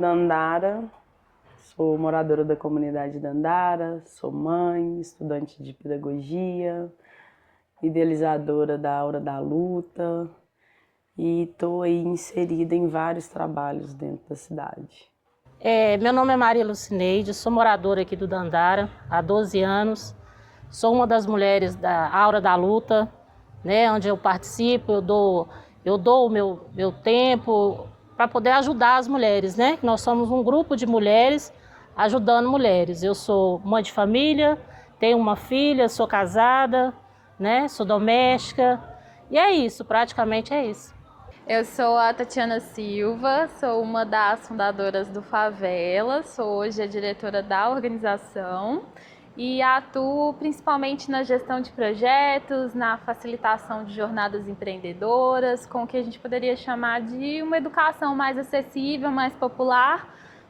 Dandara, sou moradora da comunidade Dandara, sou mãe, estudante de pedagogia, idealizadora da Aura da Luta e estou aí inserida em vários trabalhos dentro da cidade. Meu nome é Maria Lucineide, sou moradora aqui do Dandara há 12 anos. Sou uma das mulheres da Aura da Luta, né, onde eu participo, eu dou o meu tempo para poder ajudar as mulheres, né? Nós somos um grupo de mulheres ajudando mulheres. Eu sou mãe de família, tenho uma filha, sou casada, né? Sou doméstica e é isso, praticamente é isso. Eu sou a Tatiana Silva, sou uma das fundadoras do Favela, sou hoje a diretora da organização e atuo principalmente na gestão de projetos, na facilitação de jornadas empreendedoras, com o que a gente poderia chamar de uma educação mais acessível, mais popular,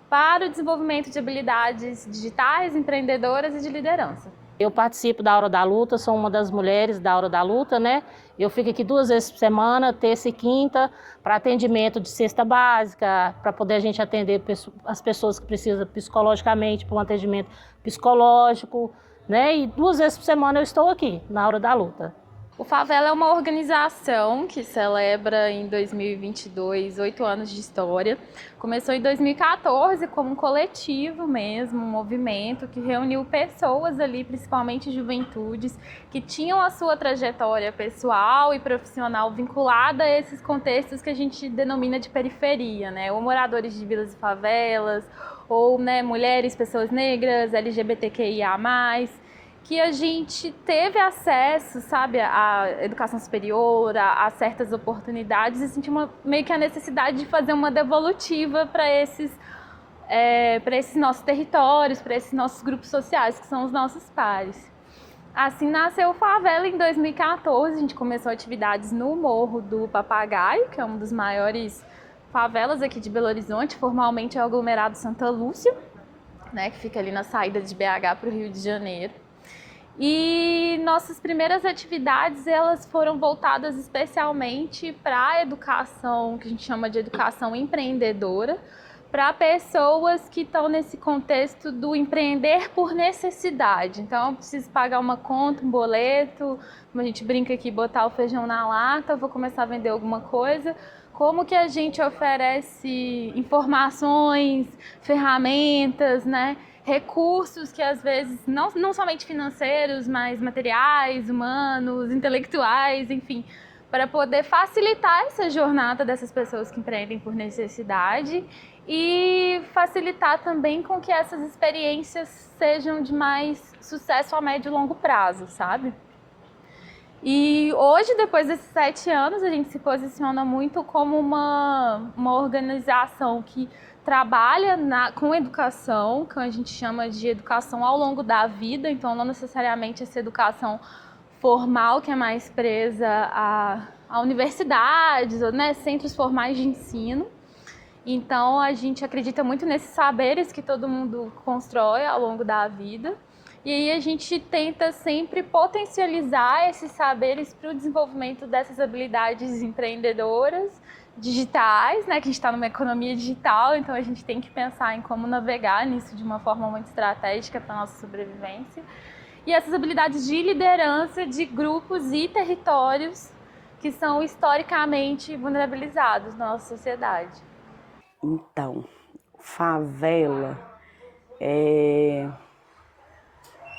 para o desenvolvimento de habilidades digitais, empreendedoras e de liderança. Eu participo da Aura da Luta, sou uma das mulheres da Aura da Luta, né? Eu fico aqui 2 vezes por semana, terça e quinta, para atendimento de cesta básica, para poder a gente atender as pessoas que precisam psicologicamente, para um atendimento psicológico, né? E 2 vezes por semana eu estou aqui, na Aura da Luta. O Favela é uma organização que celebra em 2022 8 anos de história. Começou em 2014 como um coletivo mesmo, um movimento que reuniu pessoas ali, principalmente juventudes, que tinham a sua trajetória pessoal e profissional vinculada a esses contextos que a gente denomina de periferia, né? Ou moradores de vilas e favelas, ou, né, mulheres, pessoas negras, LGBTQIA+, que a gente teve acesso, sabe, à educação superior, a certas oportunidades e sentiu meio que a necessidade de fazer uma devolutiva para esses nossos territórios, para esses nossos grupos sociais, que são os nossos pares. Assim nasceu o Favela em 2014, a gente começou atividades no Morro do Papagaio, que é um dos maiores favelas aqui de Belo Horizonte, formalmente é o aglomerado Santa Lúcia, né, que fica ali na saída de BH para o Rio de Janeiro. E nossas primeiras atividades, elas foram voltadas especialmente para a educação, que a gente chama de educação empreendedora, para pessoas que estão nesse contexto do empreender por necessidade. Então, eu preciso pagar uma conta, um boleto, como a gente brinca aqui, botar o feijão na lata, vou começar a vender alguma coisa. Como que a gente oferece informações, ferramentas, né? Recursos que às vezes, não somente financeiros, mas materiais, humanos, intelectuais, enfim, para poder facilitar essa jornada dessas pessoas que empreendem por necessidade e facilitar também com que essas experiências sejam de mais sucesso a médio e longo prazo, sabe? E hoje, depois desses 7 anos, a gente se posiciona muito como uma organização que trabalha com educação, que a gente chama de educação ao longo da vida, então não necessariamente essa educação formal, que é mais presa a universidades, ou, né, centros formais de ensino. Então a gente acredita muito nesses saberes que todo mundo constrói ao longo da vida. E aí a gente tenta sempre potencializar esses saberes para o desenvolvimento dessas habilidades empreendedoras, digitais, né? Que a gente está numa economia digital, então a gente tem que pensar em como navegar nisso de uma forma muito estratégica para a nossa sobrevivência. E essas habilidades de liderança de grupos e territórios que são historicamente vulnerabilizados na nossa sociedade. Então, Favela é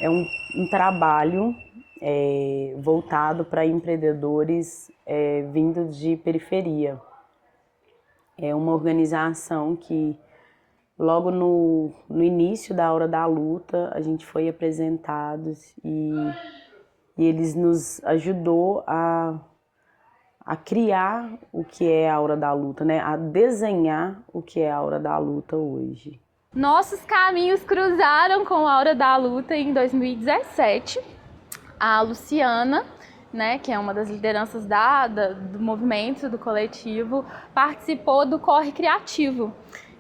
um trabalho voltado para empreendedores vindos de periferia. É uma organização que, logo no início da Aura da Luta, a gente foi apresentados e eles nos ajudou a criar o que é a Aura da Luta, né? A desenhar o que é a Aura da Luta hoje. Nossos caminhos cruzaram com a Aura da Luta em 2017. A Luciana, né, que é uma das lideranças do movimento, do coletivo, participou do Corre Criativo,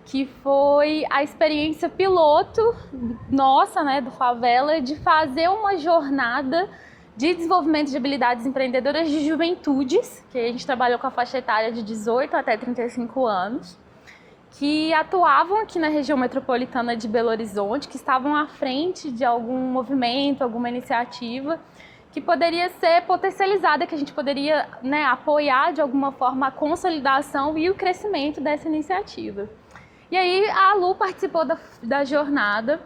que foi a experiência piloto nossa, né, do Favela, de fazer uma jornada de desenvolvimento de habilidades empreendedoras de juventudes, que a gente trabalhou com a faixa etária de 18 até 35 anos. que atuavam aqui na região metropolitana de Belo Horizonte, que estavam à frente de algum movimento, alguma iniciativa que poderia ser potencializada, que a gente poderia, né, apoiar de alguma forma a consolidação e o crescimento dessa iniciativa. E aí a Lu participou da jornada,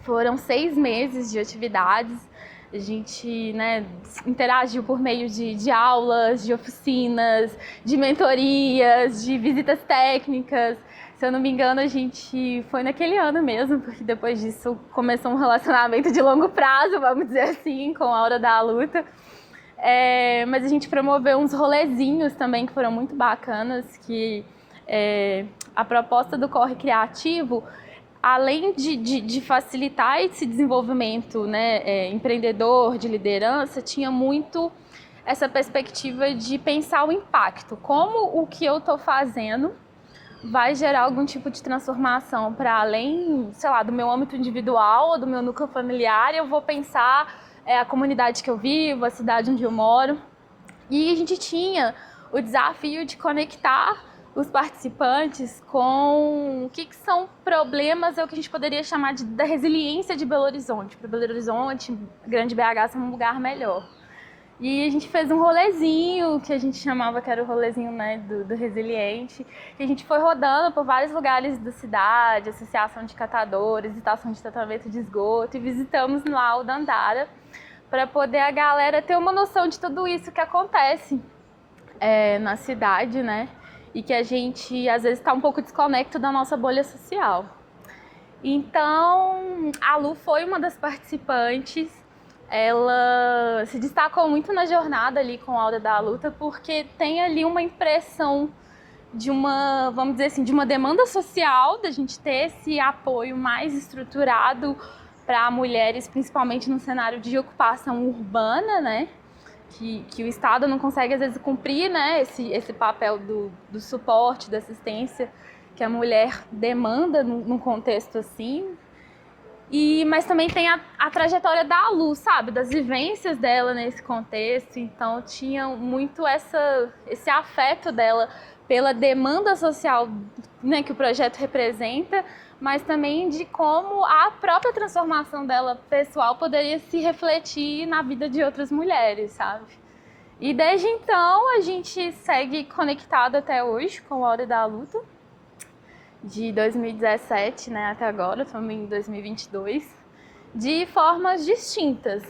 foram 6 meses de atividades, a gente, né, interagiu por meio de aulas, de oficinas, de mentorias, de visitas técnicas. Se eu não me engano, a gente foi naquele ano mesmo, porque depois disso começou um relacionamento de longo prazo, vamos dizer assim, com a Hora da Luta. Mas a gente promoveu uns rolezinhos também que foram muito bacanas, que a proposta do Corre Criativo, além de facilitar esse desenvolvimento, né, empreendedor, de liderança, tinha muito essa perspectiva de pensar o impacto, como o que eu estou fazendo vai gerar algum tipo de transformação para além, sei lá, do meu âmbito individual ou do meu núcleo familiar. Eu vou pensar a comunidade que eu vivo, a cidade onde eu moro. E a gente tinha o desafio de conectar os participantes com o que são problemas, é o que a gente poderia chamar da resiliência de Belo Horizonte. Para Belo Horizonte, Grande BH ser um lugar melhor. E a gente fez um rolezinho, que a gente chamava que era o rolezinho, né, do Resiliente. E a gente foi rodando por vários lugares da cidade, associação de catadores, estação de tratamento de esgoto, e visitamos lá o Dandara, para poder a galera ter uma noção de tudo isso que acontece na cidade, né? E que a gente, às vezes, está um pouco desconecto da nossa bolha social. Então, a Lu foi uma das participantes. Ela se destacou muito na jornada ali com a Hora da Luta, porque tem ali uma impressão de uma, vamos dizer assim, de uma demanda social, da gente ter esse apoio mais estruturado para mulheres, principalmente no cenário de ocupação urbana, né? Que o Estado não consegue, às vezes, cumprir, né, esse papel do suporte, da assistência que a mulher demanda num contexto assim. Mas também tem a trajetória da Lu, sabe? Das vivências dela nesse contexto. Então tinha muito esse afeto dela pela demanda social, né, que o projeto representa, mas também de como a própria transformação dela pessoal poderia se refletir na vida de outras mulheres, sabe? E desde então a gente segue conectado até hoje com a Hora da Luta. De 2017, né, até agora, estamos em 2022, de formas distintas,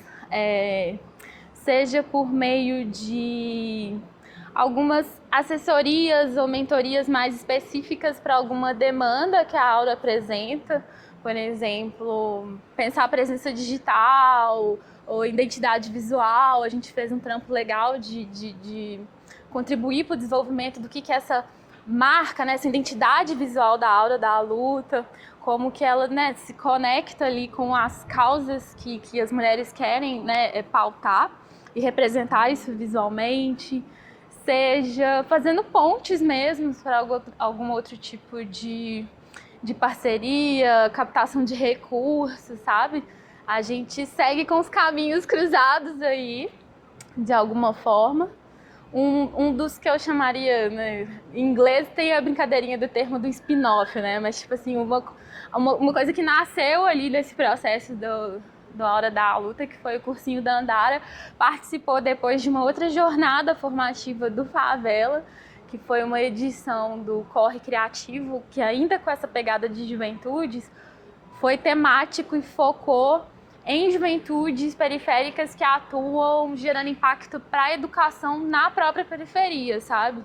seja por meio de algumas assessorias ou mentorias mais específicas para alguma demanda que a Aura apresenta, por exemplo, pensar a presença digital ou identidade visual. A gente fez um trampo legal de contribuir para o desenvolvimento do que é essa marca, né, essa identidade visual da Aura da Luta, como que ela, né, se conecta ali com as causas que as mulheres querem, né, pautar e representar isso visualmente, seja fazendo pontes mesmo para algum outro tipo de parceria, captação de recursos, sabe? A gente segue com os caminhos cruzados aí, de alguma forma. Um dos que eu chamaria, né, em inglês tem a brincadeirinha do termo do spin-off, né, mas tipo assim, uma coisa que nasceu ali nesse processo da Hora da Luta, que foi o cursinho da Andara, participou depois de uma outra jornada formativa do Favela, que foi uma edição do Corre Criativo, que ainda com essa pegada de juventudes, foi temático e focou em juventudes periféricas que atuam gerando impacto para a educação na própria periferia, sabe?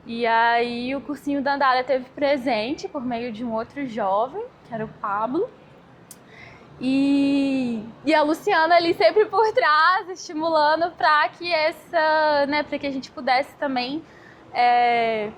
E aí o cursinho da Andara teve presente por meio de um outro jovem, que era o Pablo, e a Luciana ali sempre por trás, estimulando para que para que a gente pudesse também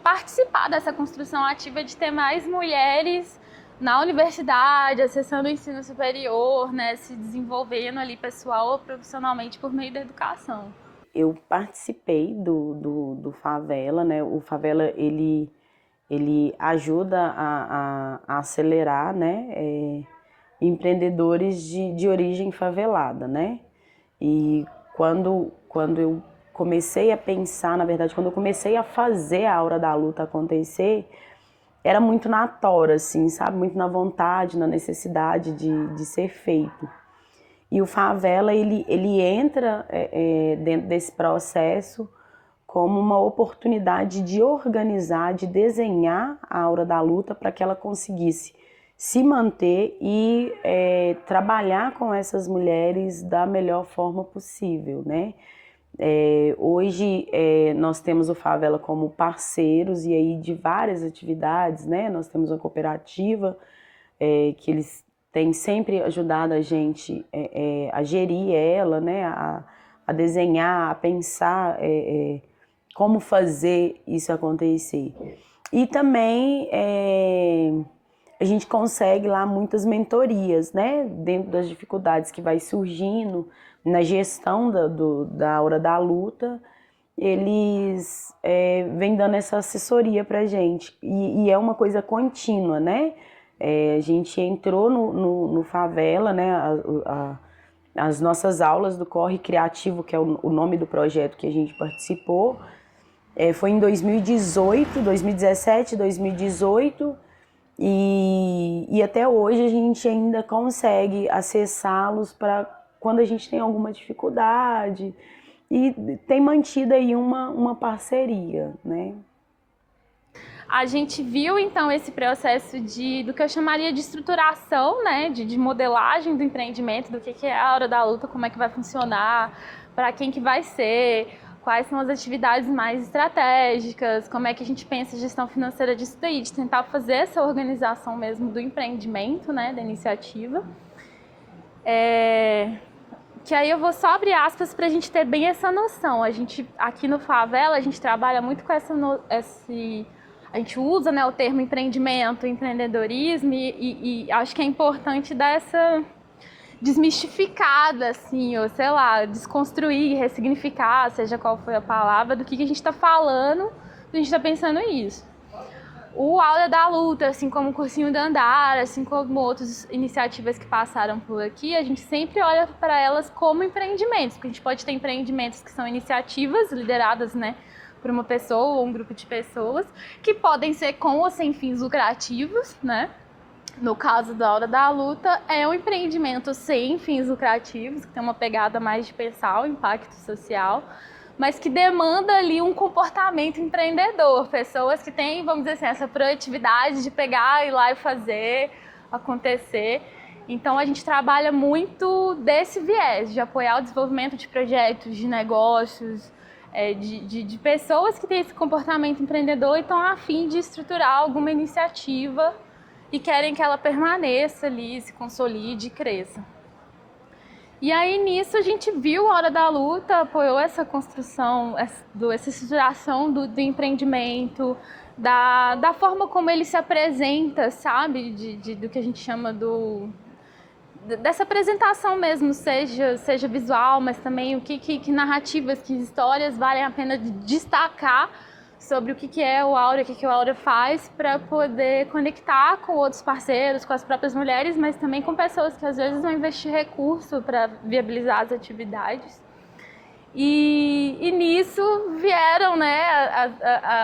participar dessa construção ativa de ter mais mulheres na universidade, acessando o ensino superior, né, se desenvolvendo ali pessoal ou profissionalmente por meio da educação. Eu participei do Favela, né? O Favela, ele ajuda a acelerar, né, empreendedores de origem favelada, né? E quando eu comecei a pensar, na verdade, quando eu comecei a fazer a Hora da Luta acontecer, era muito na tora, assim, sabe? Muito na vontade, na necessidade de ser feito. E o Favela, ele entra dentro desse processo como uma oportunidade de organizar, de desenhar a Aura da Luta para que ela conseguisse se manter e trabalhar com essas mulheres da melhor forma possível, né? Hoje nós temos o Favela como parceiros e aí de várias atividades, né? Nós temos uma cooperativa que eles têm sempre ajudado a gente a gerir ela, né? A desenhar, a pensar como fazer isso acontecer. E também a gente consegue lá muitas mentorias, né? Dentro das dificuldades que vai surgindo na gestão da Aura da Luta, eles vêm dando essa assessoria pra gente. E é uma coisa contínua, né? A gente entrou no Favela, né? As nossas aulas do Corre Criativo, que é o nome do projeto que a gente participou, foi em 2018, 2017, 2018, e até hoje a gente ainda consegue acessá-los para quando a gente tem alguma dificuldade, e tem mantido aí uma parceria, né? A gente viu, então, esse processo do que eu chamaria de estruturação, né, de modelagem do empreendimento, do que é a Aura da Luta, como é que vai funcionar, para quem que vai ser, quais são as atividades mais estratégicas, como é que a gente pensa a gestão financeira disso daí, de tentar fazer essa organização mesmo do empreendimento, né, da iniciativa. Que aí eu vou só abrir aspas para a gente ter bem essa noção. A gente, aqui no Favela, a gente trabalha muito com a gente usa, né, o termo empreendimento, empreendedorismo e acho que é importante dar essa desmistificada, assim, ou sei lá, desconstruir, ressignificar, seja qual foi a palavra, do que a gente está falando, a gente está pensando nisso. O Aura da Luta, assim como o Cursinho da Andara, assim como outras iniciativas que passaram por aqui, a gente sempre olha para elas como empreendimentos, porque a gente pode ter empreendimentos que são iniciativas lideradas, né, por uma pessoa ou um grupo de pessoas, que podem ser com ou sem fins lucrativos, né? No caso da Aura da Luta, é um empreendimento sem fins lucrativos, que tem uma pegada mais de pensar o impacto social, mas que demanda ali um comportamento empreendedor, pessoas que têm, vamos dizer assim, essa proatividade de pegar, ir lá e fazer acontecer. Então a gente trabalha muito desse viés, de apoiar o desenvolvimento de projetos, de negócios, de pessoas que têm esse comportamento empreendedor e estão a fim de estruturar alguma iniciativa e querem que ela permaneça ali, se consolide e cresça. E aí nisso a gente viu a Hora da Luta, apoiou essa construção, essa estruturação do empreendimento, da forma como ele se apresenta, sabe? Do que a gente chama dessa apresentação mesmo, seja visual, mas também que narrativas, que histórias valem a pena destacar sobre o que é o Aura, o que o Aura faz, para poder conectar com outros parceiros, com as próprias mulheres, mas também com pessoas que às vezes vão investir recurso para viabilizar as atividades. E nisso vieram, né,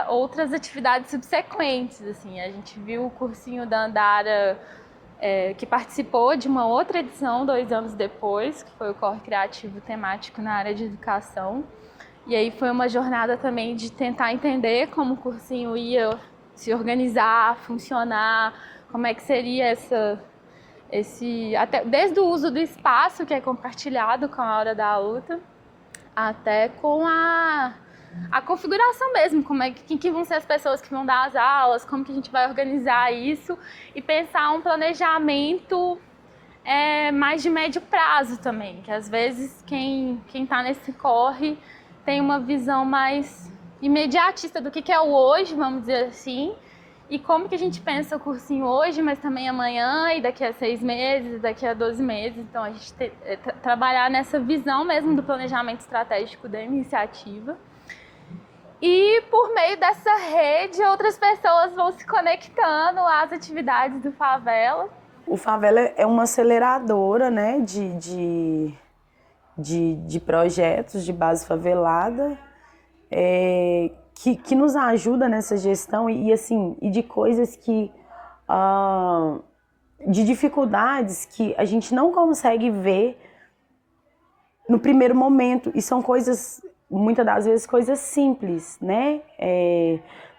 outras atividades subsequentes. Assim, a gente viu o Cursinho da Andara, que participou de uma outra edição 2 anos depois, que foi o Corre Criativo temático na área de educação. E aí foi uma jornada também de tentar entender como o cursinho ia se organizar, funcionar, como é que seria até desde o uso do espaço que é compartilhado com a Hora da Luta, até com a configuração mesmo, quem que vão ser as pessoas que vão dar as aulas, como que a gente vai organizar isso e pensar um planejamento mais de médio prazo também, que às vezes quem está nesse corre tem uma visão mais imediatista do que é o hoje, vamos dizer assim, e como que a gente pensa o cursinho hoje, mas também amanhã, e daqui a 6 meses, daqui a 12 meses. Então a gente trabalhar nessa visão mesmo do planejamento estratégico da iniciativa. E por meio dessa rede, outras pessoas vão se conectando às atividades do Favela. O Favela é uma aceleradora, né, de projetos de base favelada, que nos ajuda nessa gestão assim, e de coisas que... de dificuldades que a gente não consegue ver no primeiro momento, e são coisas, muitas das vezes, coisas simples, né?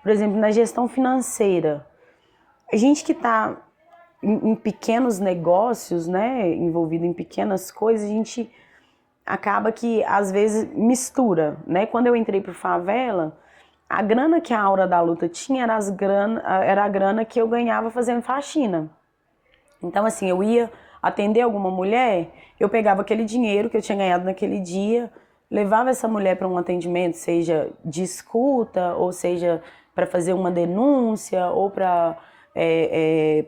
Por exemplo, na gestão financeira, a gente que está em pequenos negócios, né, envolvido em pequenas coisas, a gente acaba que, às vezes, mistura, né? Quando eu entrei para o Favela, a grana que a Aura da Luta tinha era a grana que eu ganhava fazendo faxina. Então, assim, eu ia atender alguma mulher, eu pegava aquele dinheiro que eu tinha ganhado naquele dia, levava essa mulher para um atendimento, seja de escuta, ou seja para fazer uma denúncia, ou para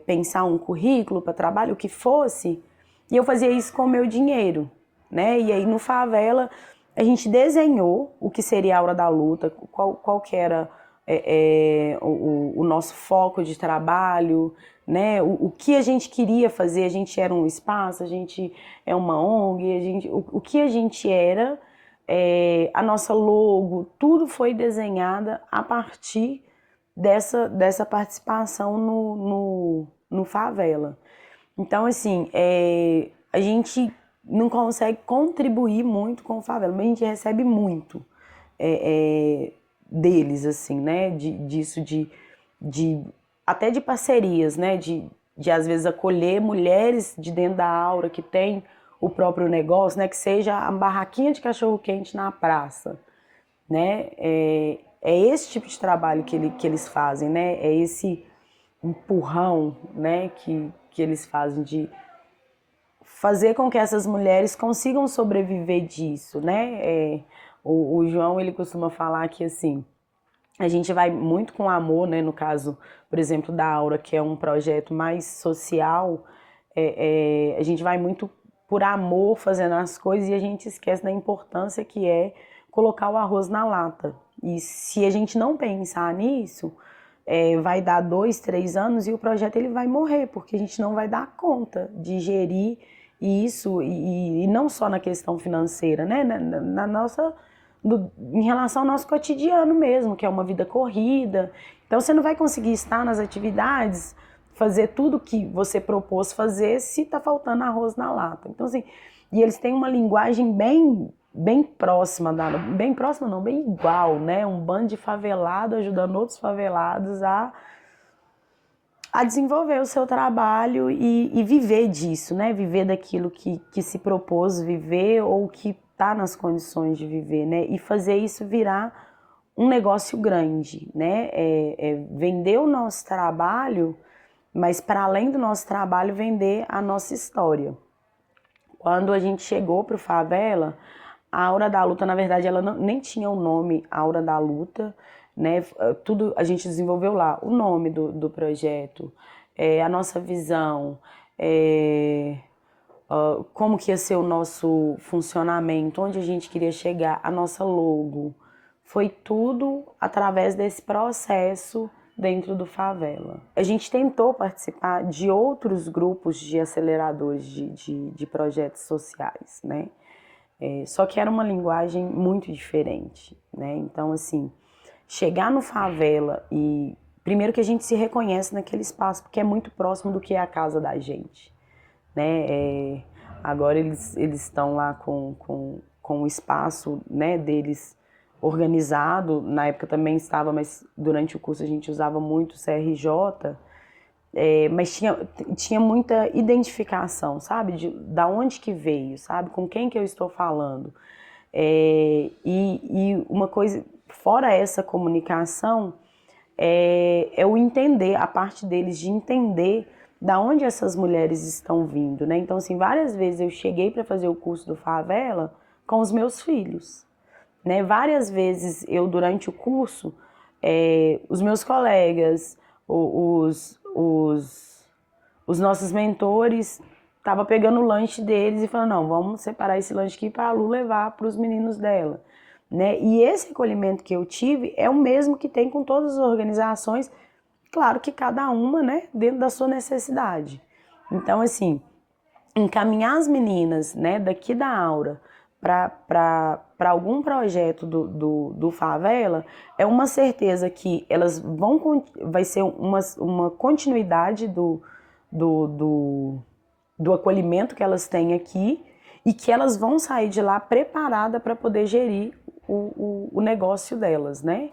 pensar um currículo para trabalho, o que fosse, e eu fazia isso com o meu dinheiro, né? E aí no Favela a gente desenhou o que seria a Aura da Luta, qual que era o nosso foco de trabalho, né? O que a gente queria fazer. A gente era um espaço, a gente é uma ONG, o que a gente era, a nossa logo, tudo foi desenhada a partir dessa participação no Favela. Então, assim, a gente não consegue contribuir muito com o Favela, mas a gente recebe muito deles, assim, né? Disso, até de parcerias, né? De às vezes acolher mulheres de dentro da Aura que tem o próprio negócio, né? Que seja a barraquinha de cachorro-quente na praça, né? É esse tipo de trabalho que eles fazem, né? É esse empurrão, né? Que eles fazem de fazer com que essas mulheres consigam sobreviver disso, né? O João, ele costuma falar que, assim, a gente vai muito com amor, né? No caso, por exemplo, da Aura, que é um projeto mais social, a gente vai muito por amor fazendo as coisas e a gente esquece da importância que é colocar o arroz na lata. E se a gente não pensar nisso, vai dar 2, 3 anos e o projeto ele vai morrer, porque a gente não vai dar conta de gerir isso, e não só na questão financeira, né? Em relação ao nosso cotidiano mesmo, que é uma vida corrida. Então você não vai conseguir estar nas atividades, fazer tudo que você propôs fazer se está faltando arroz na lata. Então, assim, e eles têm uma linguagem bem próxima, bem próxima não, bem igual, né? Um bando de favelado ajudando outros favelados a desenvolver o seu trabalho e viver disso, né? Viver daquilo que se propôs viver ou que está nas condições de viver, né? E fazer isso virar um negócio grande, né? Vender o nosso trabalho, mas para além do nosso trabalho, vender a nossa história. Quando a gente chegou para o Favela, a Aura da Luta, na verdade, ela nem tinha o nome Aura da Luta, né? Tudo a gente desenvolveu lá, o nome do projeto, a nossa visão, como que ia ser o nosso funcionamento, onde a gente queria chegar, a nossa logo. Foi tudo através desse processo dentro do Favela. A gente tentou participar de outros grupos de aceleradores de projetos sociais, né? Só que era uma linguagem muito diferente, né? Então, assim, chegar no Favela e... Primeiro que a gente se reconhece naquele espaço, porque é muito próximo do que é a casa da gente, né? Agora eles estão lá com o espaço, né, deles organizado. Na época também estava, mas durante o curso a gente usava muito o CRJ, mas tinha muita identificação, sabe? Da onde que veio, sabe? Com quem que eu estou falando. E uma coisa, fora essa comunicação, é o entender, a parte deles de entender da onde essas mulheres estão vindo, né? Então, assim, várias vezes eu cheguei para fazer o curso do Favela com os meus filhos, né? Várias vezes eu, durante o curso, os meus colegas, os nossos mentores, estavam pegando o lanche deles e falando, não, vamos separar esse lanche aqui para a Lu levar para os meninos dela, né? E esse acolhimento que eu tive é o mesmo que tem com todas as organizações, claro que cada uma, né, dentro da sua necessidade. Então, assim, encaminhar as meninas, né, daqui da Aura para para algum projeto do Favela, é uma certeza que elas vai ser uma continuidade do acolhimento que elas têm aqui e que elas vão sair de lá preparadas para poder gerir o negócio delas, né?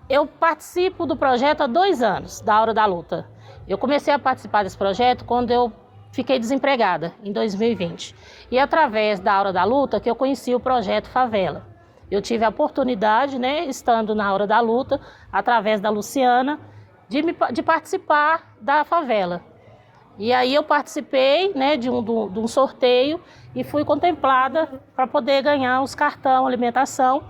Eu participo do projeto há 2 anos, da Hora da Luta. Eu comecei a participar desse projeto quando eu fiquei desempregada, em 2020. E através da Hora da Luta que eu conheci o projeto Favela. Eu tive a oportunidade, né, estando na Hora da Luta, através da Luciana, de participar da favela. E aí eu participei, né, de um sorteio e fui contemplada para poder ganhar os cartão alimentação,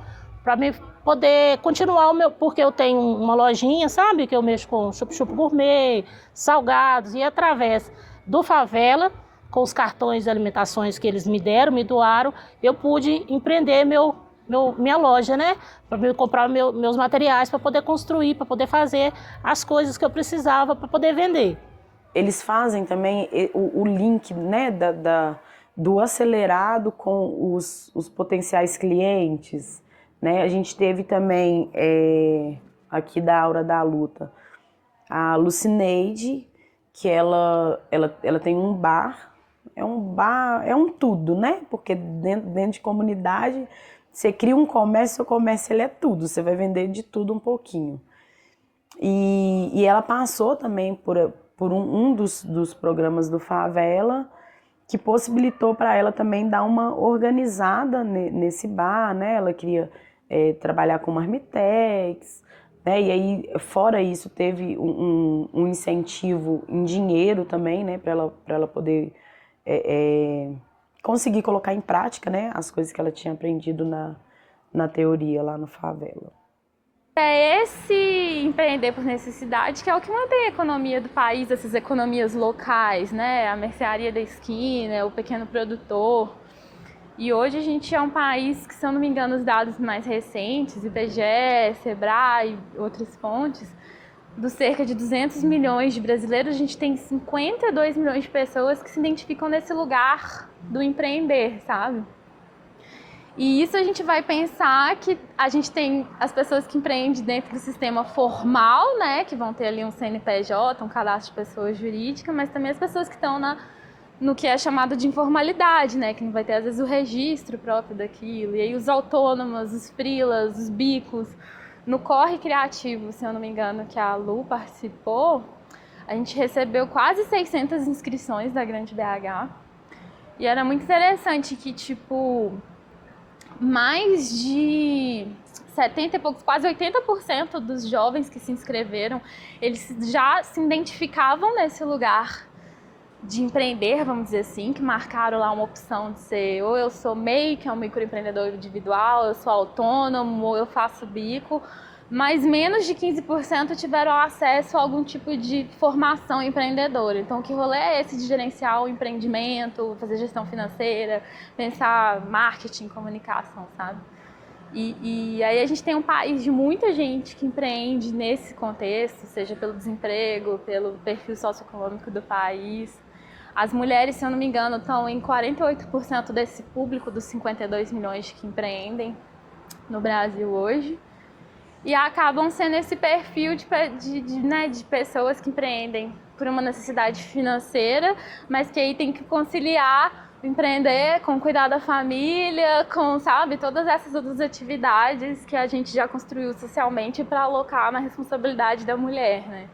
para me poder continuar o meu, porque eu tenho uma lojinha, sabe, que eu mexo com chup-chup gourmet, salgados, e através do Favela, com os cartões de alimentações que eles me deram, me doaram, eu pude empreender minha loja, né, para comprar meus materiais, para poder construir, para poder fazer as coisas que eu precisava para poder vender. Eles fazem também o link, né, do acelerado com os potenciais clientes, né? A gente teve também aqui da Hora da Luta a Lucineide, que ela tem um bar, é um tudo, né? Porque dentro de comunidade você cria um comércio, o comércio ele é tudo, você vai vender de tudo um pouquinho. E ela passou também por um dos programas do Favela, que possibilitou para ela também dar uma organizada nesse bar, né? Ela queria trabalhar com marmitex, né? E aí, fora isso, teve um incentivo em dinheiro também, né? Para ela poder conseguir colocar em prática, né? As coisas que ela tinha aprendido na teoria lá no Favela. É esse empreender por necessidade que é o que mantém a economia do país, essas economias locais, né? A mercearia da esquina, o pequeno produtor. E hoje a gente é um país que, se eu não me engano, os dados mais recentes, IBGE, Sebrae e outras fontes, dos cerca de 200 milhões de brasileiros, a gente tem 52 milhões de pessoas que se identificam nesse lugar do empreender, sabe? E isso a gente vai pensar que a gente tem as pessoas que empreendem dentro do sistema formal, né, que vão ter ali um CNPJ, um cadastro de pessoa jurídica, mas também as pessoas que estão no que é chamado de informalidade, né, que não vai ter às vezes o registro próprio daquilo. E aí os autônomos, os freelas, os bicos. No Corre Criativo, se eu não me engano, que a Lu participou, a gente recebeu quase 600 inscrições da Grande BH. E era muito interessante que, tipo, mais de 70 e poucos, quase 80% dos jovens que se inscreveram, eles já se identificavam nesse lugar de empreender, vamos dizer assim, que marcaram lá uma opção de ser ou eu sou MEI, que é um microempreendedor individual, eu sou autônomo, ou eu faço bico, mas menos de 15% tiveram acesso a algum tipo de formação empreendedora. Então, que rolê é esse de gerenciar o empreendimento, fazer gestão financeira, pensar marketing, comunicação, sabe? E aí a gente tem um país de muita gente que empreende nesse contexto, seja pelo desemprego, pelo perfil socioeconômico do país. As mulheres, se eu não me engano, estão em 48% desse público dos 52 milhões que empreendem no Brasil hoje. E acabam sendo esse perfil de pessoas que empreendem por uma necessidade financeira, mas que aí tem que conciliar empreender com cuidar da família, com, sabe, todas essas outras atividades que a gente já construiu socialmente para alocar na responsabilidade da mulher, né?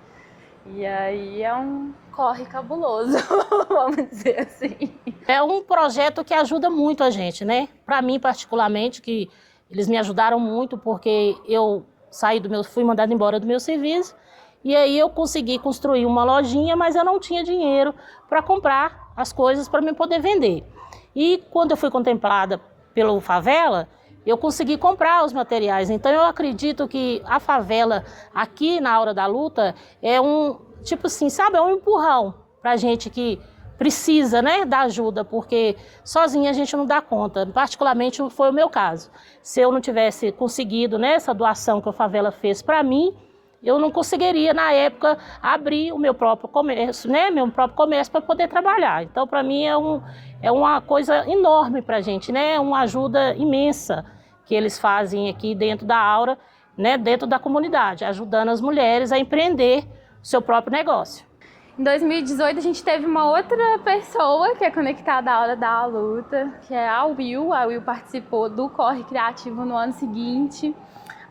E aí é um corre cabuloso, vamos dizer assim. É um projeto que ajuda muito a gente, né? Para mim, particularmente, que eles me ajudaram muito, porque eu fui mandada embora do meu serviço, e aí eu consegui construir uma lojinha, mas eu não tinha dinheiro para comprar as coisas para me poder vender. E quando eu fui contemplada pelo Favela, eu consegui comprar os materiais. Então eu acredito que a favela aqui na Hora da Luta é tipo assim, sabe, é um empurrão para a gente que precisa, né, da ajuda, porque sozinha a gente não dá conta. Particularmente foi o meu caso. Se eu não tivesse conseguido, né, essa doação que a favela fez para mim, eu não conseguiria, na época, abrir o meu próprio comércio, né, para poder trabalhar. Então, para mim, é uma coisa enorme para a gente, né, uma ajuda imensa que eles fazem aqui dentro da Aura, né, dentro da comunidade, ajudando as mulheres a empreender o seu próprio negócio. Em 2018 a gente teve uma outra pessoa que é conectada à Aura da Luta, que é a Will. A Will participou do Corre Criativo no ano seguinte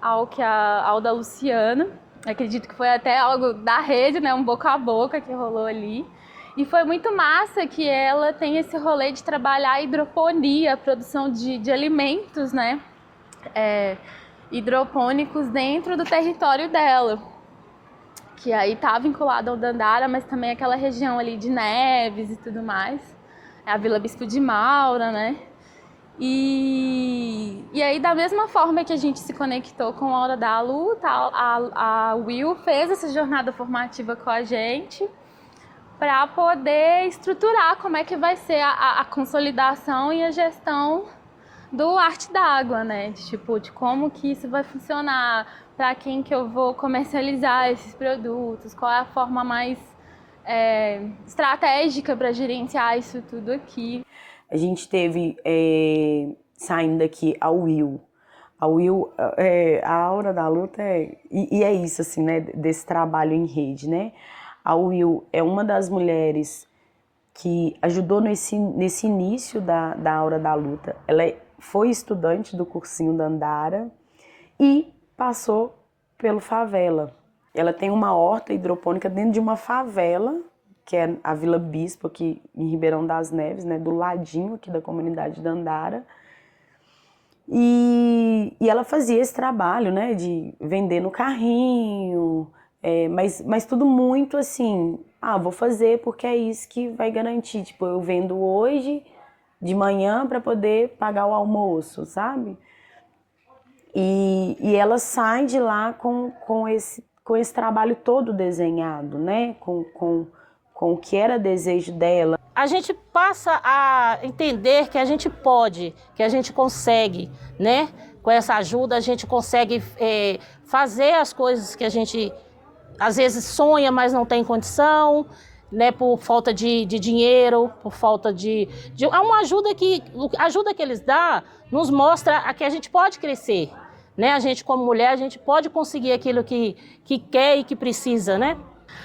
ao da Luciana. Acredito que foi até algo da rede, né, um boca a boca que rolou ali. E foi muito massa que ela tem esse rolê de trabalhar a hidroponia, a produção de alimentos, né, hidropônicos dentro do território dela. Que aí tá vinculado ao Dandara, mas também aquela região ali de Neves e tudo mais. É a Vila Bispo de Maura, né? E aí, da mesma forma que a gente se conectou com a Hora da Luta, a Will fez essa jornada formativa com a gente para poder estruturar como é que vai ser a consolidação e a gestão do Arte d'Água, né? De como que isso vai funcionar, para quem que eu vou comercializar esses produtos, qual é a forma mais estratégica para gerenciar isso tudo aqui. A gente teve, saindo aqui, a Will. A Will, a Aura da Luta e é isso, assim, né, desse trabalho em rede, né? A Will é uma das mulheres que ajudou nesse início da Aura da Luta. Ela foi estudante do cursinho Dandara e passou pelo Favela. Ela tem uma horta hidropônica dentro de uma favela, que é a Vila Bispo, aqui em Ribeirão das Neves, né, do ladinho aqui da comunidade Dandara. E ela fazia esse trabalho, né, de vender no carrinho, mas tudo muito assim, vou fazer porque é isso que vai garantir. Tipo, eu vendo hoje, de manhã, para poder pagar o almoço, sabe? E ela sai de lá com esse trabalho todo desenhado, né? Com o que era desejo dela. A gente passa a entender que a gente pode, que a gente consegue, né? Com essa ajuda a gente consegue fazer as coisas que a gente às vezes sonha, mas não tem condição, né? Por falta de dinheiro, por falta é uma ajuda que eles dão nos mostra que a gente pode crescer, né? A gente como mulher, a gente pode conseguir aquilo que quer e que precisa, né?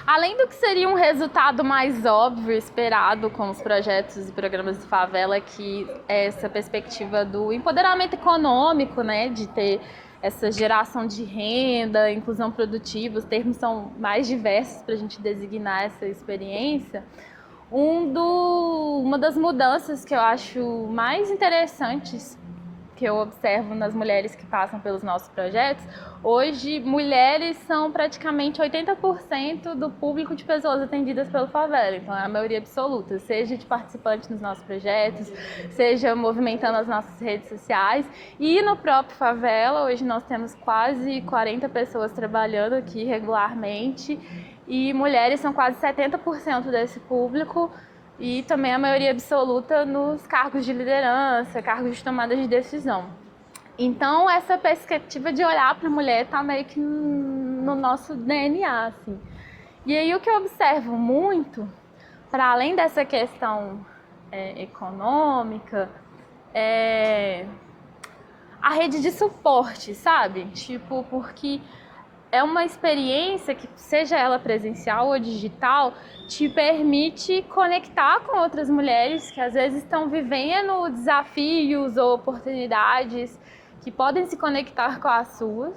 Além do que seria um resultado mais óbvio, esperado com os projetos e programas de favela, que é essa perspectiva do empoderamento econômico, né, de ter essa geração de renda, inclusão produtiva, os termos são mais diversos para a gente designar essa experiência. Uma das mudanças que eu acho mais interessantes que eu observo nas mulheres que passam pelos nossos projetos, hoje mulheres são praticamente 80% do público de pessoas atendidas pelo Favela, então é a maioria absoluta, seja de participantes nos nossos projetos, seja movimentando as nossas redes sociais. E no próprio Favela, hoje nós temos quase 40 pessoas trabalhando aqui regularmente, e mulheres são quase 70% desse público, e também a maioria absoluta nos cargos de liderança, cargos de tomada de decisão. Então, essa perspectiva de olhar para a mulher está meio que no nosso DNA, assim. E aí, o que eu observo muito, para além dessa questão econômica, é a rede de suporte, sabe? Tipo, porque é uma experiência que, seja ela presencial ou digital, te permite conectar com outras mulheres que às vezes estão vivendo desafios ou oportunidades que podem se conectar com as suas.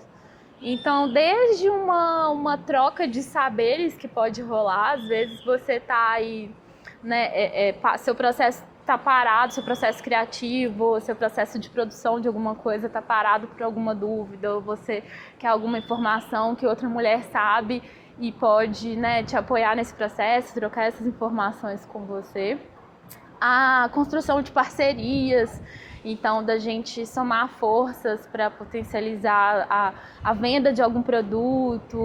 Então, desde uma troca de saberes que pode rolar, às vezes você está aí, né, seu processo está parado, seu processo criativo, seu processo de produção de alguma coisa está parado por alguma dúvida, ou você quer alguma informação que outra mulher sabe e pode, né, te apoiar nesse processo, trocar essas informações com você. A construção de parcerias, então da gente somar forças para potencializar a venda de algum produto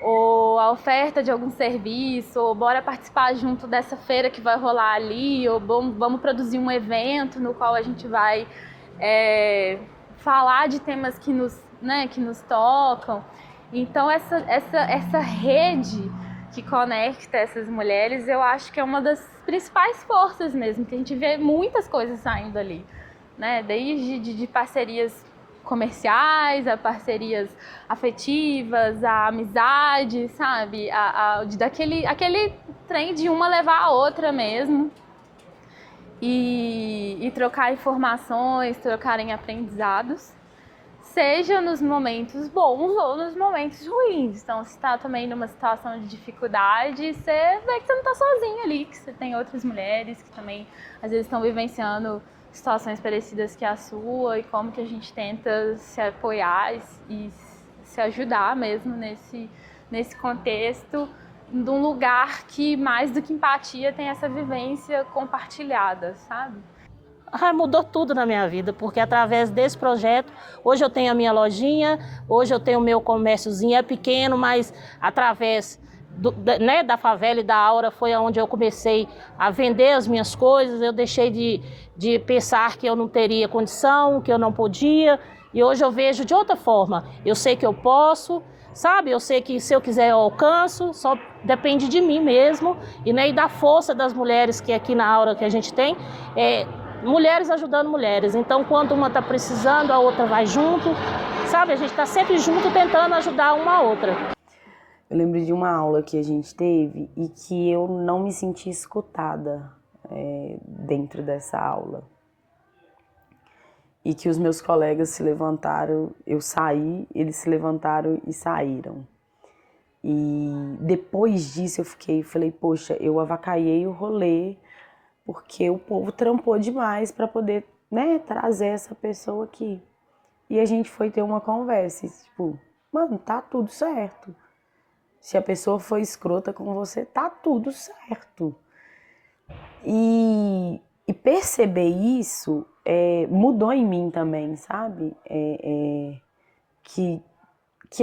ou a oferta de algum serviço, ou bora participar junto dessa feira que vai rolar ali, ou vamos produzir um evento no qual a gente vai falar de temas que nos tocam. Então essa rede que conecta essas mulheres, eu acho que é uma das principais forças mesmo, que a gente vê muitas coisas saindo ali, né? Desde de parcerias comerciais, a parcerias afetivas, a amizade, sabe? Aquele trem de uma levar a outra mesmo. E trocar informações, trocarem aprendizados, seja nos momentos bons ou nos momentos ruins. Então, se está também numa situação de dificuldade, você vê que você não está sozinha ali, que você tem outras mulheres que também, às vezes, estão vivenciando situações parecidas que a sua, e como que a gente tenta se apoiar e se ajudar mesmo nesse contexto, de um lugar que, mais do que empatia, tem essa vivência compartilhada, sabe? Mudou tudo na minha vida, porque através desse projeto, hoje eu tenho a minha lojinha, hoje eu tenho o meu comérciozinho, é pequeno, mas através da favela e da Aura foi onde eu comecei a vender as minhas coisas. Eu deixei de pensar que eu não teria condição, que eu não podia, e hoje eu vejo de outra forma. Eu sei que eu posso, sabe? Eu sei que se eu quiser eu alcanço, só depende de mim mesmo, e da força das mulheres que aqui na Aura que a gente tem, mulheres ajudando mulheres. Então, quando uma está precisando, a outra vai junto, sabe? A gente está sempre junto tentando ajudar uma a outra. Eu lembro de uma aula que a gente teve e que eu não me senti escutada dentro dessa aula. E que os meus colegas se levantaram, eu saí, eles se levantaram e saíram. E depois disso eu falei, poxa, eu avacalhei o rolê, porque o povo trampou demais para poder, trazer essa pessoa aqui. E a gente foi ter uma conversa, e, tipo, mano, tá tudo certo. Se a pessoa foi escrota com você, tá tudo certo. E perceber isso mudou em mim também, sabe? Que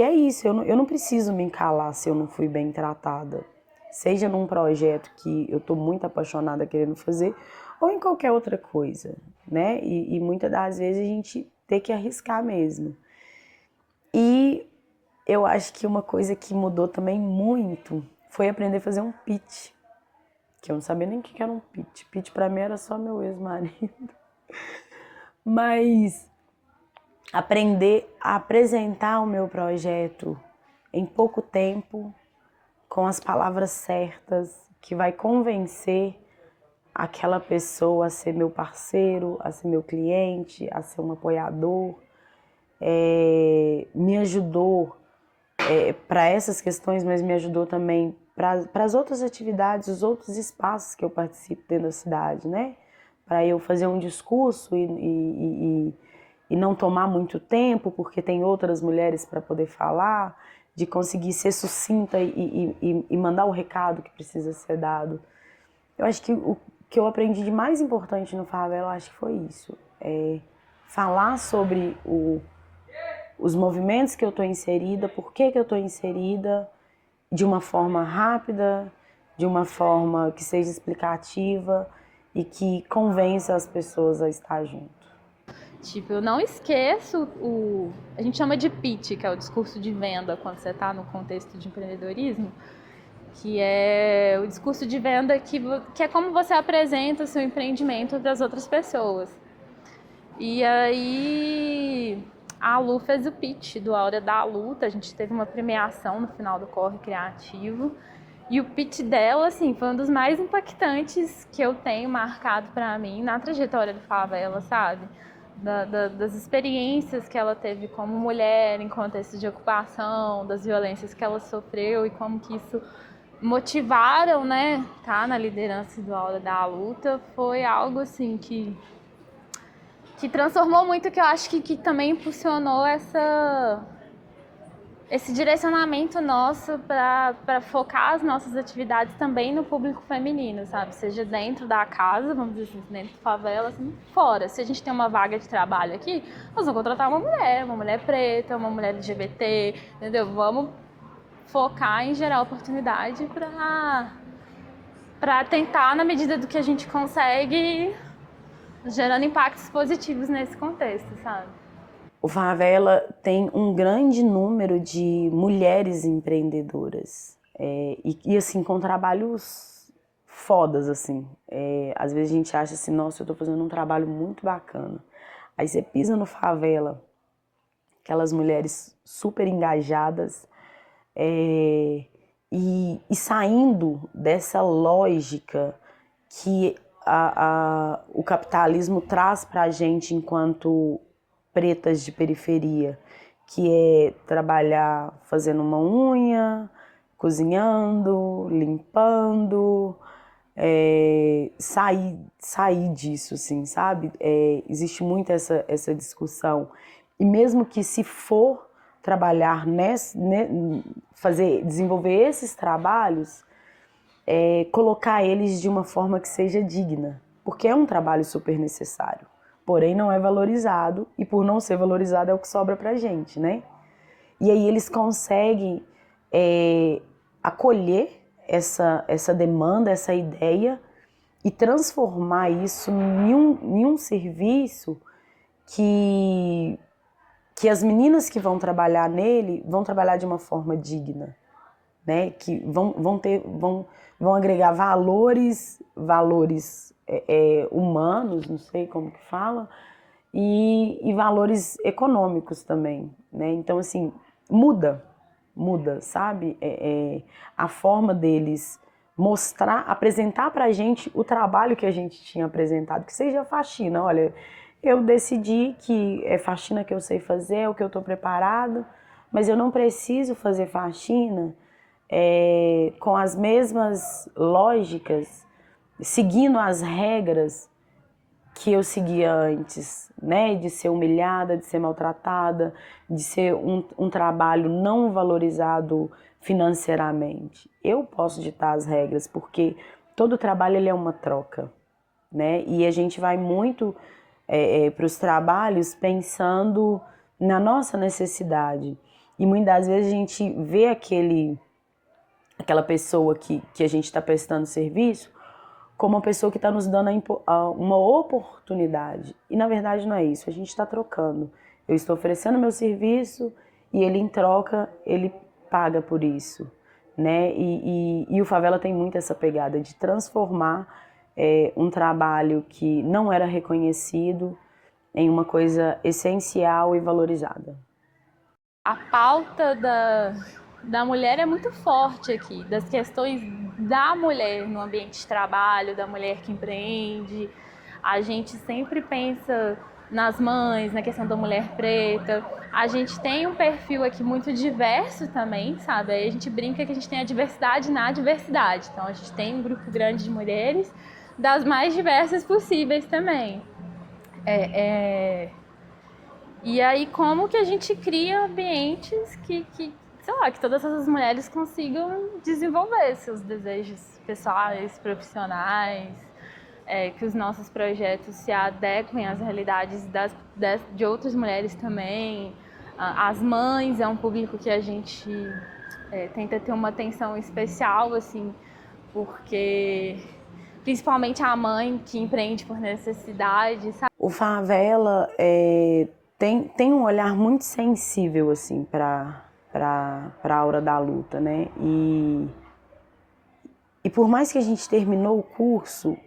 é isso, eu não preciso me calar se eu não fui bem tratada. Seja num projeto que eu tô muito apaixonada querendo fazer, ou em qualquer outra coisa, né? E muitas das vezes a gente tem que arriscar mesmo. E eu acho que uma coisa que mudou também muito foi aprender a fazer um pitch. Que eu não sabia nem o que era um pitch. Pitch pra mim era só meu ex-marido. Mas aprender a apresentar o meu projeto em pouco tempo, com as palavras certas, que vai convencer aquela pessoa a ser meu parceiro, a ser meu cliente, a ser um apoiador, me ajudou para essas questões, mas me ajudou também para as outras atividades, os outros espaços que eu participo dentro da cidade, né? Para eu fazer um discurso e não tomar muito tempo, porque tem outras mulheres para poder falar, de conseguir ser sucinta e mandar o recado que precisa ser dado. Eu acho que o que eu aprendi de mais importante no Favela, acho que foi isso. Falar sobre os movimentos que eu estou inserida, por que eu estou inserida, de uma forma rápida, de uma forma que seja explicativa e que convença as pessoas a estar junto. Tipo, eu não esqueço a gente chama de pitch, que é o discurso de venda quando você está no contexto de empreendedorismo, que é o discurso de venda que é como você apresenta o seu empreendimento para as outras pessoas. E aí a Lu fez o pitch do Hora da Luta, a gente teve uma premiação no final do Corre Criativo, e o pitch dela, assim, foi um dos mais impactantes que eu tenho marcado para mim na trajetória do Favela, sabe? Das experiências que ela teve como mulher em contexto de ocupação, das violências que ela sofreu e como que isso motivaram, né, tá na liderança do Hora da Luta, foi algo assim que transformou muito, que eu acho que também impulsionou esse direcionamento nosso para focar as nossas atividades também no público feminino, sabe? Seja dentro da casa, vamos dizer assim, dentro da favela, assim, fora. Se a gente tem uma vaga de trabalho aqui, nós vamos contratar uma mulher preta, uma mulher LGBT, entendeu? Vamos focar em gerar oportunidade para tentar, na medida do que a gente consegue, gerando impactos positivos nesse contexto, sabe? O Favela tem um grande número de mulheres empreendedoras e assim, com trabalhos fodas, assim. Às vezes a gente acha assim, nossa, eu tô fazendo um trabalho muito bacana. Aí você pisa no Favela aquelas mulheres super engajadas, e saindo dessa lógica que o capitalismo traz para a gente enquanto pretas de periferia, que é trabalhar fazendo uma unha, cozinhando, limpando, sair disso, assim, sabe? Existe muito essa discussão. E mesmo que se for trabalhar desenvolver esses trabalhos, colocar eles de uma forma que seja digna, porque é um trabalho super necessário, porém não é valorizado, e por não ser valorizado é o que sobra pra gente, né? E aí eles conseguem acolher essa demanda, essa ideia, e transformar isso em um serviço que as meninas que vão trabalhar nele vão trabalhar de uma forma digna, né? Que vão agregar valores humanos, não sei como que fala, e valores econômicos também, né? Então, assim, muda, sabe? A forma deles apresentar pra gente o trabalho que a gente tinha apresentado, que seja faxina. Olha, eu decidi que é faxina que eu sei fazer, é o que eu tô preparado, mas eu não preciso fazer faxina com as mesmas lógicas, seguindo as regras que eu seguia antes, né? De ser humilhada, de ser maltratada, de ser um trabalho não valorizado financeiramente. Eu posso ditar as regras, porque todo trabalho ele é uma troca, né? E a gente vai muito para os trabalhos pensando na nossa necessidade. E muitas vezes a gente vê aquela pessoa que a gente está prestando serviço como uma pessoa que está nos dando uma oportunidade. E na verdade não é isso, a gente está trocando. Eu estou oferecendo meu serviço e ele, em troca, ele paga por isso, né? E o Favela tem muito essa pegada de transformar um trabalho que não era reconhecido em uma coisa essencial e valorizada. A pauta da mulher é muito forte aqui, das questões da mulher no ambiente de trabalho, da mulher que empreende. A gente sempre pensa nas mães, na questão da mulher preta. A gente tem um perfil aqui muito diverso também, sabe? Aí a gente brinca que a gente tem a diversidade na diversidade. Então a gente tem um grupo grande de mulheres das mais diversas possíveis também. E aí como que a gente cria ambientes que sei lá, que todas essas mulheres consigam desenvolver seus desejos pessoais, profissionais, que os nossos projetos se adequem às realidades de outras mulheres também. As mães é um público que a gente tenta ter uma atenção especial, assim, porque principalmente a mãe que empreende por necessidade, sabe? O Favela tem um olhar muito sensível, assim, para a aura da luta, né? E por mais que a gente terminou o curso,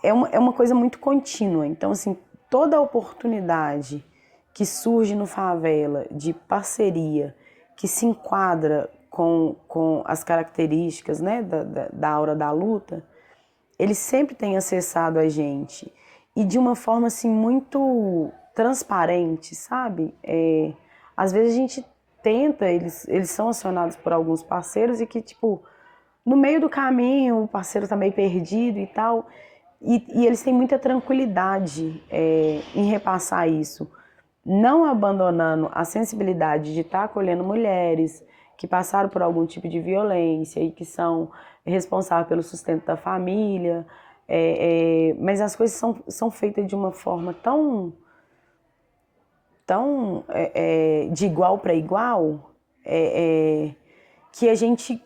é uma coisa muito contínua. Então, assim, toda oportunidade que surge no Favela de parceria, que se enquadra com as características, né, da aura da luta, eles sempre têm acessado a gente. E de uma forma, assim, muito transparente, sabe? Às vezes a gente tenta, eles são acionados por alguns parceiros e que, tipo, no meio do caminho o parceiro tá meio perdido e tal, e eles têm muita tranquilidade em repassar isso, não abandonando a sensibilidade de estar acolhendo mulheres que passaram por algum tipo de violência e que são responsáveis pelo sustento da família, mas as coisas são feitas de uma forma tão de igual para igual, que a gente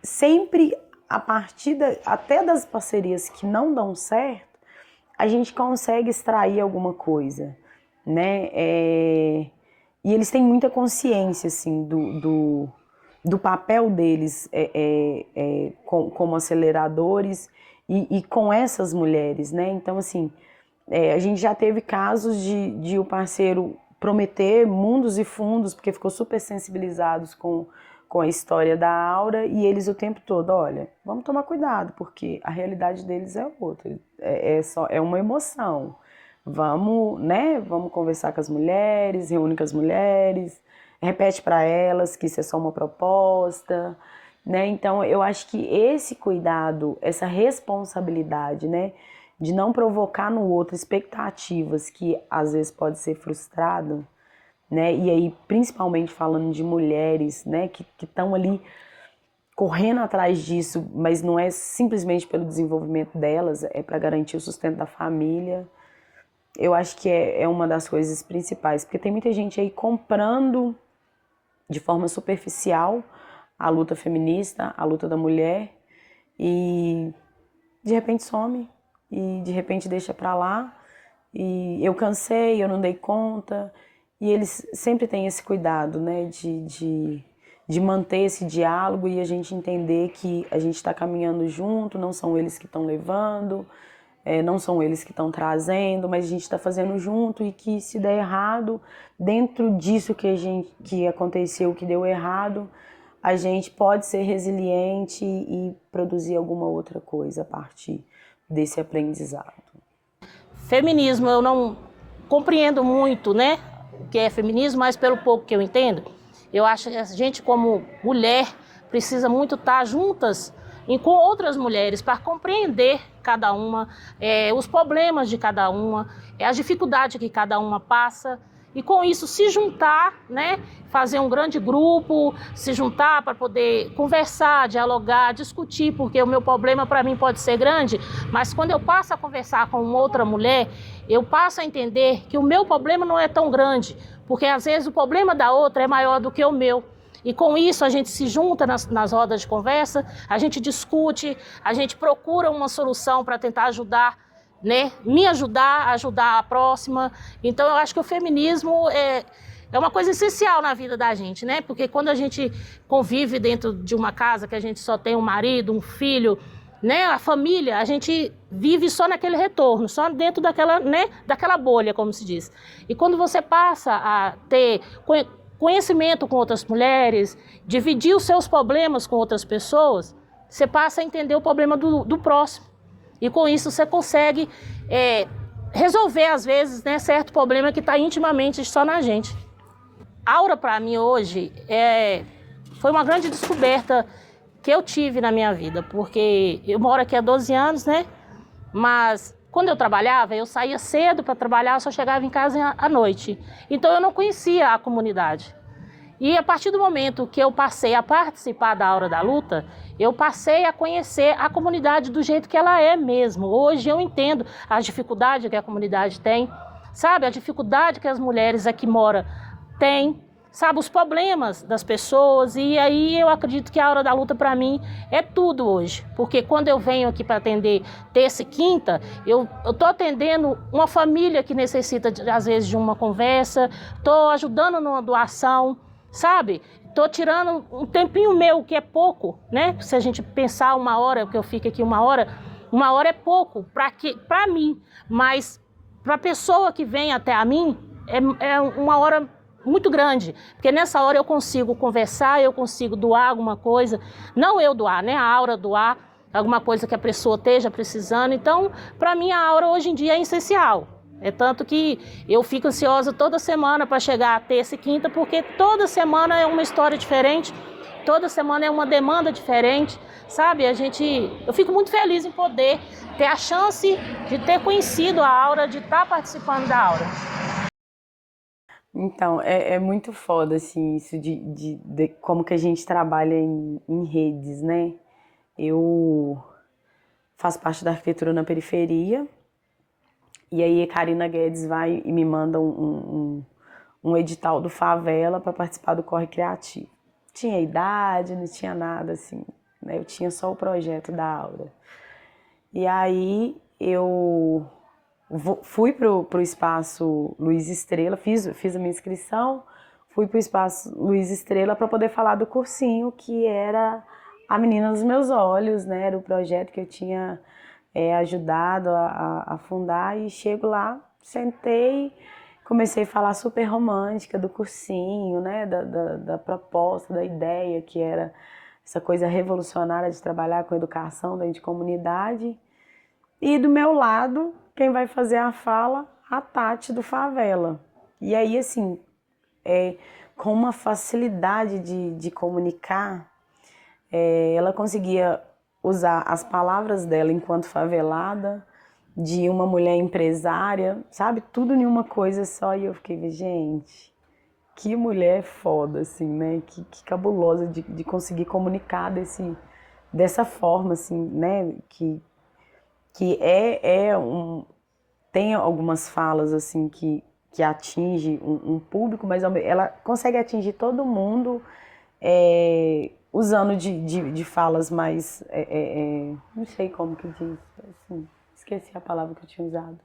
sempre, a partir até das parcerias que não dão certo, a gente consegue extrair alguma coisa, né? E eles têm muita consciência, assim, do papel deles como aceleradores e com essas mulheres, né? Então, assim, a gente já teve casos de o parceiro prometer mundos e fundos, porque ficou super sensibilizados com a história da Aura, e eles o tempo todo, olha, vamos tomar cuidado, porque a realidade deles é outra, é uma emoção. Vamos, né, vamos conversar com as mulheres, reúne com as mulheres, repete para elas que isso é só uma proposta, né? Então eu acho que esse cuidado, essa responsabilidade, né, de não provocar no outro expectativas que às vezes pode ser frustrado, né? E aí principalmente falando de mulheres, né, que estão ali correndo atrás disso, mas não é simplesmente pelo desenvolvimento delas, é para garantir o sustento da família. Eu acho que é uma das coisas principais, porque tem muita gente aí comprando de forma superficial a luta feminista, a luta da mulher, e de repente some, e de repente deixa pra lá, e eu cansei, eu não dei conta, e eles sempre têm esse cuidado, né, de manter esse diálogo e a gente entender que a gente está caminhando junto, não são eles que estão levando, não são eles que estão trazendo, mas a gente está fazendo junto, e que se der errado, dentro disso que aconteceu, que deu errado, a gente pode ser resiliente e produzir alguma outra coisa a partir desse aprendizado. Feminismo, eu não compreendo muito, né, o que é feminismo, mas pelo pouco que eu entendo, eu acho que a gente como mulher precisa muito estar juntas com outras mulheres para compreender cada uma, os problemas de cada uma, as dificuldades que cada uma passa, e com isso se juntar, né, fazer um grande grupo, se juntar para poder conversar, dialogar, discutir, porque o meu problema para mim pode ser grande, mas quando eu passo a conversar com outra mulher, eu passo a entender que o meu problema não é tão grande, porque às vezes o problema da outra é maior do que o meu. E com isso a gente se junta nas rodas de conversa, a gente discute, a gente procura uma solução para tentar ajudar, né? Me ajudar, ajudar a próxima. Então eu acho que o feminismo é uma coisa essencial na vida da gente, né? Porque quando a gente convive dentro de uma casa que a gente só tem um marido, um filho, né? A família, a gente vive só naquele retorno, só dentro daquela, né? Daquela bolha, como se diz. E quando você passa a ter conhecimento com outras mulheres, dividir os seus problemas com outras pessoas, você passa a entender o problema do próximo. E com isso você consegue resolver, às vezes, né, certo problema que está intimamente só na gente. Aura, para mim, hoje, foi uma grande descoberta que eu tive na minha vida, porque eu moro aqui há 12 anos, né? Mas quando eu trabalhava, eu saía cedo para trabalhar, só chegava em casa à noite. Então eu não conhecia a comunidade. E a partir do momento que eu passei a participar da Aura da Luta, eu passei a conhecer a comunidade do jeito que ela é mesmo. Hoje eu entendo as dificuldades que a comunidade tem, sabe? A dificuldade que as mulheres aqui moram têm, sabe? Os problemas das pessoas. E aí eu acredito que a Aura da Luta para mim é tudo hoje. Porque quando eu venho aqui para atender terça e quinta, eu estou atendendo uma família que necessita, às vezes, de uma conversa, estou ajudando numa doação, sabe? Estou tirando um tempinho meu, que é pouco, né? Se a gente pensar uma hora, que eu fico aqui uma hora é pouco para mim, mas para a pessoa que vem até a mim, é uma hora muito grande, porque nessa hora eu consigo conversar, eu consigo doar alguma coisa, não eu doar, né? A Aura doar alguma coisa que a pessoa esteja precisando. Então, para mim, a Aura hoje em dia é essencial. É tanto que eu fico ansiosa toda semana para chegar a terça e quinta, porque toda semana é uma história diferente, toda semana é uma demanda diferente, sabe? Eu fico muito feliz em poder ter a chance de ter conhecido a Aura, de estar participando da Aura. Então, é muito foda, assim, isso de como que a gente trabalha em redes, né? Eu faço parte da arquitetura na periferia, e aí a Karina Guedes vai e me manda um edital do Favela para participar do Corre Criativo. Tinha idade, não tinha nada, assim, né? Eu tinha só o projeto da Aura. E aí eu fui pro espaço Luiz Estrela, fiz a minha inscrição, fui pro espaço Luiz Estrela para poder falar do cursinho, que era A Menina dos Meus Olhos, né? Era o projeto que eu tinha ajudado a fundar, e chego lá, sentei, comecei a falar super romântica do cursinho, né, da proposta, da ideia, que era essa coisa revolucionária de trabalhar com educação dentro de comunidade. E do meu lado, quem vai fazer a fala? A Tati do Favela. E aí, assim, com uma facilidade de comunicar, ela conseguia usar as palavras dela enquanto favelada, de uma mulher empresária, sabe? Tudo em uma coisa só. E eu fiquei, gente, que mulher foda, assim, né? Que cabulosa de conseguir comunicar dessa forma, assim, né? Que tem algumas falas, assim, que atinge um público, mas ela consegue atingir todo mundo usando de falas mais... não sei como que diz, assim, esqueci a palavra que eu tinha usado.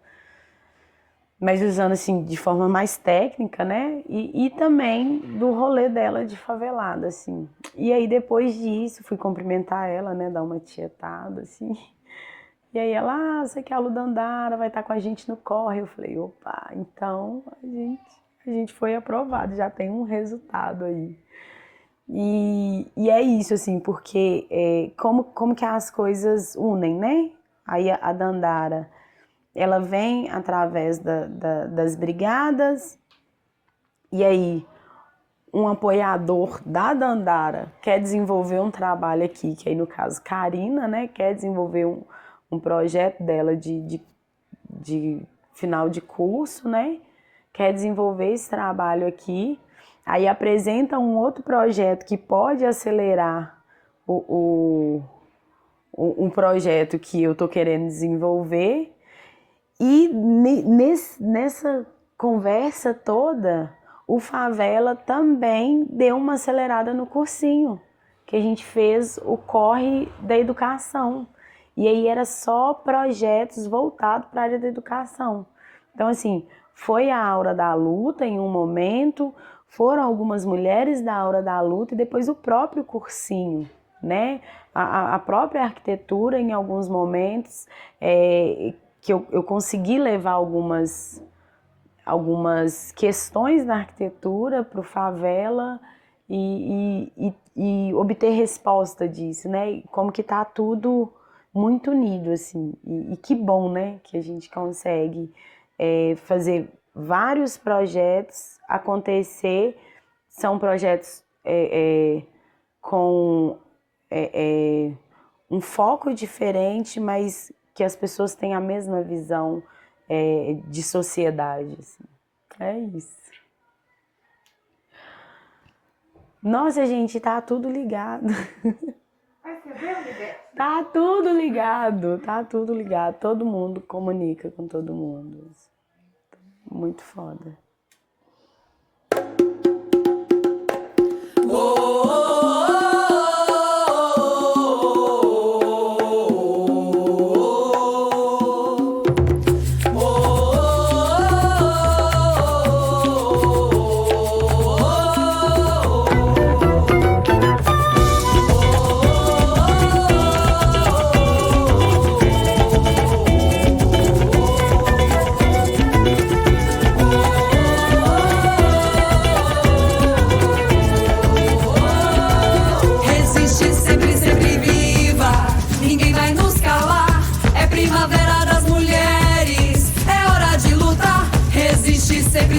Mas usando, assim, de forma mais técnica, né? E também do rolê dela de favelada, assim. E aí, depois disso, fui cumprimentar ela, né? Dar uma tietada, assim. E aí ela, você que é a Lu Dandara, vai estar com a gente no corre. Eu falei, opa, então a gente foi aprovado, já tem um resultado aí. E é isso, assim, porque como que as coisas unem, né? Aí a Dandara, ela vem através das brigadas, e aí um apoiador da Dandara quer desenvolver um trabalho aqui, que aí no caso Karina, né, quer desenvolver um projeto dela de final de curso, né, quer desenvolver esse trabalho aqui, aí apresenta um outro projeto que pode acelerar um projeto que eu tô querendo desenvolver. E nessa conversa toda, o Favela também deu uma acelerada no cursinho, que a gente fez o corre da educação. E aí era só projetos voltados para a área da educação. Então, assim, foi a Aura da Luta em um momento, foram algumas mulheres da Aura da Luta e depois o próprio cursinho, né? A própria arquitetura em alguns momentos, que eu consegui levar algumas questões da arquitetura para o Favela e obter resposta disso, né? Como que tá tudo muito unido, assim. E que bom, né? Que a gente consegue fazer vários projetos acontecer. São projetos com um foco diferente, mas que as pessoas têm a mesma visão de sociedade. Assim. É isso. Nossa, gente, tá tudo ligado. Tá tudo ligado, tá tudo ligado. Todo mundo comunica com todo mundo. Muito foda.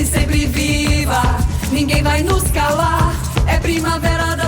Sempre viva, ninguém vai nos calar. É primavera da